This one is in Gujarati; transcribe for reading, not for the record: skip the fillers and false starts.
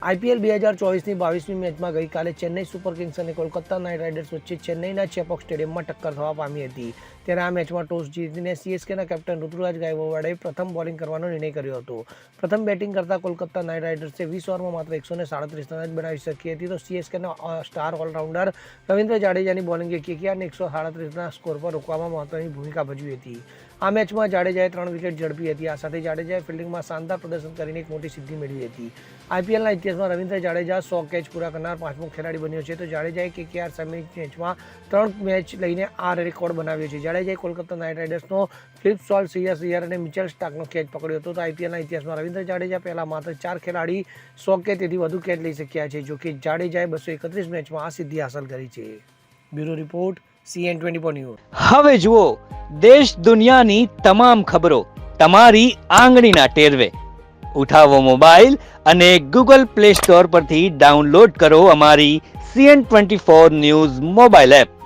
આઈપીએલ 2024ની 22મી મેચમાં ગઈકાલે ચેન્નઈ સુપર કિંગ્સ અને કોલકાતા નાઇટ રાઇડર્સ વચ્ચે ચેન્નઈના ચેપોક સ્ટેડિયમમાં ટક્કર થવા પામી હતી. ત્યારે આ મેચમાં ટોસ જીતીને સીએસકેના કેપ્ટન ઋતુરાજ ગાયકવાડે પ્રથમ બોલિંગ કરવાનો નિર્ણય કર્યો હતો. પ્રથમ બેટિંગ કરતા કોલકાતા નાઇટ રાઇડર્સે 20 ઓવરમાં માત્ર 137 રન જ બનાવી શકી હતી. તો સીએસકેના સ્ટાર ઓલરાઉન્ડર રવિન્દ્ર જાડેજાની બોલિંગે કેકેઆરને 137 રનના સ્કોર પર રોકવામાં મહત્વની ભૂમિકા ભજવી હતી. આ મેચમાં જાડેજાએ 3 વિકેટ ઝડપી હતી. આ સાથે જાડેજાએ ફિલ્ડિંગમાં શાનદાર પ્રદર્શન કરીને એક મોટી સિદ્ધિ મેળવી હતી. આઈપીએલના ઇતિહાસમાં રવિન્દ્ર જાડેજા 100 કેચ પૂરા કરનાર 5મો ખેલાડી બન્યો છે. તો જાડેજાએ કેકેઆર સામે મેચમાં 3 મેચ લઈને આ રેકોર્ડ બનાવ્યો છે. જાડેજાએ કોલકાતા નાઇટ રાઇડર્સનો ફિલિપ સોલ્ટ, શ્રેયસ અય્યર અને મિચેલ સ્ટાર્કનો કેચ પકડ્યો હતો. તો આઈપીએલના ઇતિહાસમાં રવિન્દ્ર જાડેજા પહેલા માત્ર 4 ખેલાડી 100 કે તેથી વધુ કેચ લઈ શક્યા છે. જોકે જાડેજાએ 231 મેચમાં આ સિદ્ધિ હાંસલ કરી છે. Bureau report CN24 news. હવે જુઓ દેશ દુનિયાની તમામ ખબરો તમારી આંગળીના ટેરવે. ઉઠાવો મોબાઈલ અને Google Play Store પરથી ડાઉનલોડ કરો અમારી CN24 ન્યૂઝ મોબાઈલ એપ.